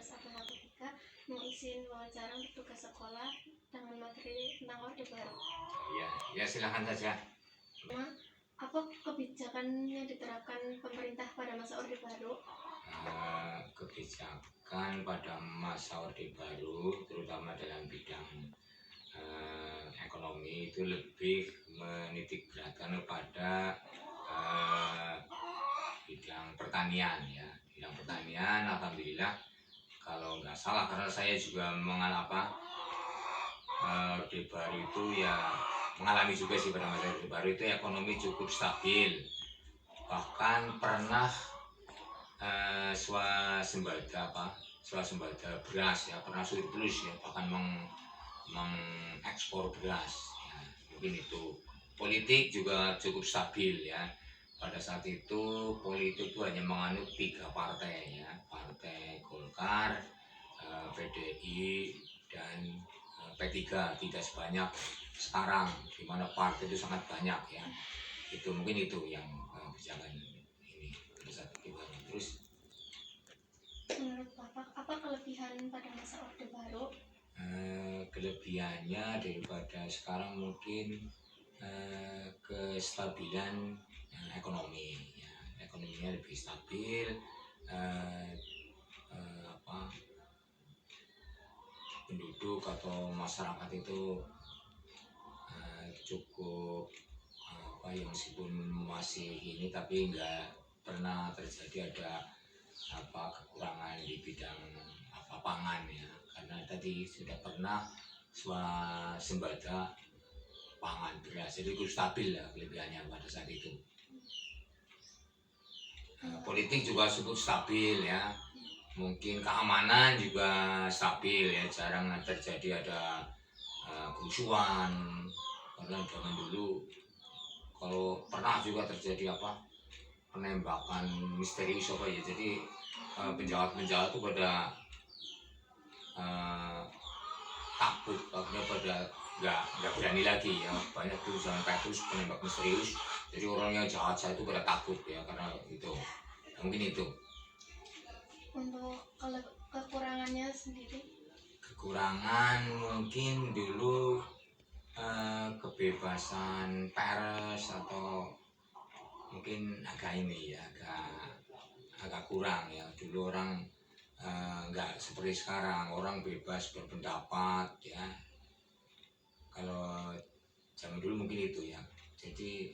kelas APH ketika mau izin wawancara untuk tugas sekolah dengan materi tentang Orde Baru. Ya silakan saja. Apa kebijakan yang diterapkan pemerintah pada masa Orde Baru? Kebijakan pada masa Orde Baru, terutama dalam bidang ekonomi, itu lebih menitik beratkan kepada bidang pertanian ya. Bidang pertanian, alhamdulillah, kalau nggak salah, karena saya juga mengalami Orde Baru itu ya, mengalami juga sih pada masa Orde Baru itu ekonomi cukup stabil, bahkan pernah swasembada beras ya, pernah surplus ya, bahkan mengekspor beras ya, mungkin itu. Politik juga cukup stabil ya. Pada saat itu politik itu hanya menganut 3 partai ya, Partai Golkar, PDI dan P3, tidak sebanyak sekarang di mana partai itu sangat banyak ya. Itu mungkin itu yang kebijakan ini pada saat itu. Terus menurut Bapak apa kelebihan pada masa Orde Baru? Kelebihannya daripada sekarang mungkin kestabilan ekonomi ya. Ekonominya lebih stabil, penduduk atau masyarakat itu cukup yang meskipun masih ini tapi nggak pernah terjadi ada kekurangan di bidang pangan ya, karena tadi sudah pernah swasembada pangan beras, jadi itu stabil lah kelebihannya pada saat itu. Politik juga cukup stabil ya, mungkin keamanan juga stabil ya, jarang terjadi ada kerusuhan, karena zaman dulu kalau pernah juga terjadi penembakan misterius ya, jadi penjahat-penjahat itu pada takut, akhirnya pada nggak berani lagi ya, banyak tuh sampai terus penembak misterius, jadi orang yang jahat saya itu pada takut ya, karena itu mungkin itu. Untuk kekurangannya sendiri? Kekurangan mungkin dulu kebebasan pers atau mungkin agak ini ya, agak kurang ya. Dulu orang nggak seperti sekarang, orang bebas berpendapat ya. Kalau zaman dulu mungkin itu ya, jadi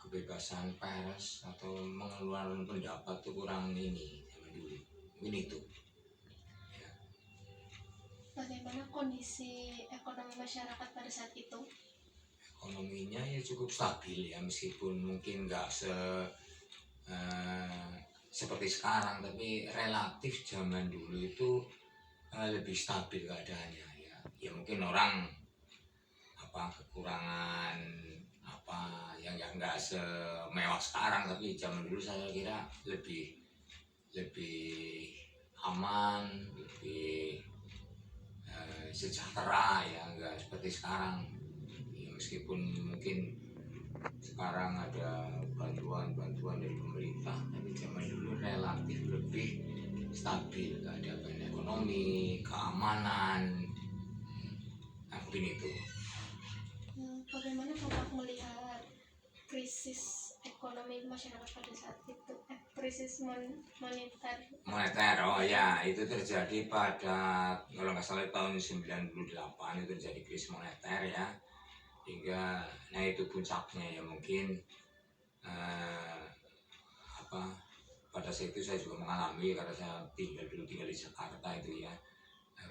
kebebasan pers atau mengeluarkan pendapat itu kurang ini zaman dulu, mungkin itu ya. Bagaimana kondisi ekonomi masyarakat pada saat itu? Ekonominya ya cukup stabil ya, meskipun mungkin nggak seperti sekarang, tapi relatif zaman dulu itu lebih stabil keadaannya ya. Ya mungkin orang kekurangan yang nggak semewah sekarang, tapi zaman dulu saya kira lebih aman, lebih sejahtera ya, nggak seperti sekarang ya, meskipun mungkin sekarang ada bantuan dari pemerintah, tapi zaman dulu relatif lebih stabil keadaan ekonomi, keamanan, mungkin itu. Bagaimana Bapak melihat krisis ekonomi masyarakat pada saat itu? Krisis moneter. Oh ya, itu terjadi pada, kalau nggak salah tahun 98 itu terjadi krisis moneter ya, hingga itu puncaknya ya, mungkin pada saat itu saya juga mengalami, karena saya tinggal di Jakarta itu ya,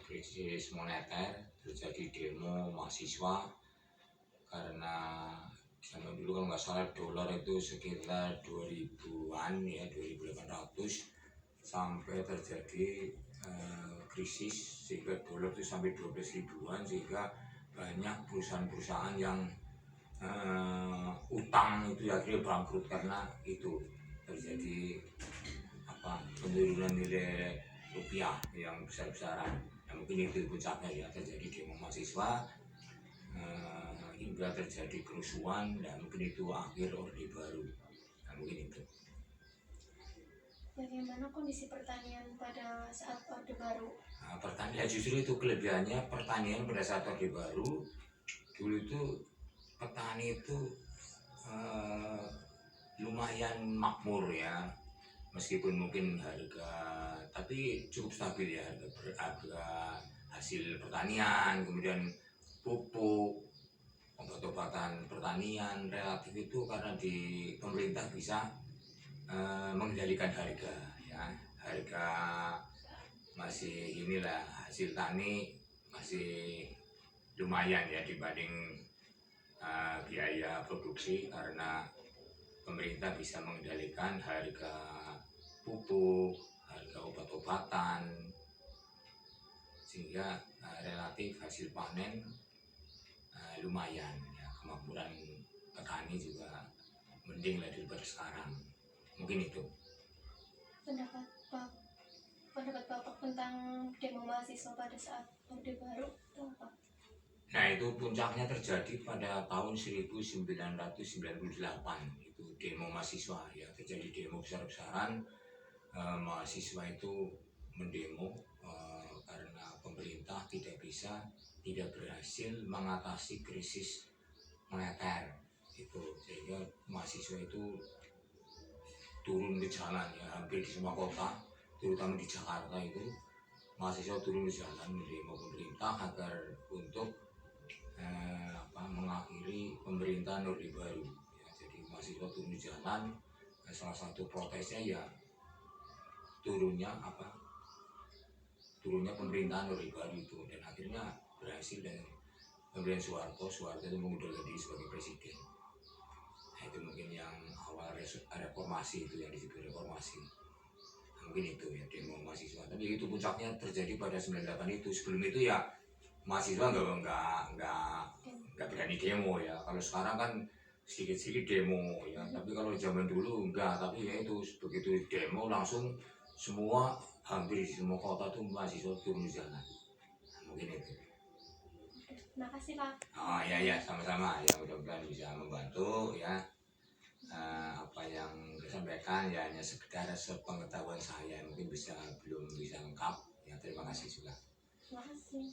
krisis moneter, terjadi demo mahasiswa karena zaman dulu kalau nggak salah dolar itu sekitar 2000-an ya, 2800, sampai terjadi krisis sehingga dolar itu sampai 12 ribuan, sehingga banyak perusahaan-perusahaan yang utang itu akhirnya bangkrut karena itu terjadi penurunan nilai rupiah yang besar-besaran. Mungkin itu puncaknya ya, terjadi demo mahasiswa hingga terjadi kerusuhan, dan mungkin itu akhir Orde Baru. Mungkin itu. bagaimana kondisi pertanian pada saat Orde Baru? Nah, pertanian justru itu kelebihannya pertanian pada saat Orde Baru. Dulu itu petani itu lumayan makmur ya, meskipun mungkin harga tapi cukup stabil ya, harga hasil pertanian, kemudian pupuk, obat-obatan pertanian relatif itu karena di pemerintah bisa mengendalikan harga ya, harga masih inilah, hasil tani masih lumayan ya dibanding biaya produksi, karena pemerintah bisa mengendalikan harga pupuk, harga obat-obatan, sehingga relatif hasil panen lumayan ya, kemakmuran petani juga mending lah daripada sekarang. Mungkin itu Pendapat Bapak tentang demo mahasiswa pada saat Orde Baru itu apa? Nah, itu puncaknya terjadi pada tahun 1998, itu demo mahasiswa ya, terjadi demo besar-besaran. Mahasiswa itu mendemo karena pemerintah tidak berhasil mengatasi krisis moneter itu, sehingga mahasiswa itu turun ke jalan ya, hampir di semua kota, terutama di Jakarta itu mahasiswa turun ke jalan mendemo pemerintah agar untuk mengakhiri pemerintahan Orde Baru ya. Jadi mahasiswa turun di jalan, salah satu protesnya ya turunnya pemerintahan Orde Baru itu, dan akhirnya berhasil dan pemilihan Soeharto itu mengundurkan diri sebagai presiden. Nah, itu mungkin yang awal reformasi, itu yang disebut reformasi. Nah, mungkin itu ya demo mahasiswa. Tapi itu puncaknya terjadi pada 98 itu. Sebelum itu ya mahasiswa nggak berani demo ya. Kalau sekarang kan sedikit-sedikit demo ya. Tapi kalau zaman dulu enggak. Tapi ya itu begitu demo langsung hampir di semua kota tuh mahasiswa turun di jalan. Nah, mungkin itu. Terima kasih Pak. Oh ya sama-sama ya, mudah-mudahan bisa membantu ya. Apa yang disampaikan ya hanya sekedar sepengetahuan saya, mungkin belum bisa lengkap ya. Terima kasih juga. Terima kasih.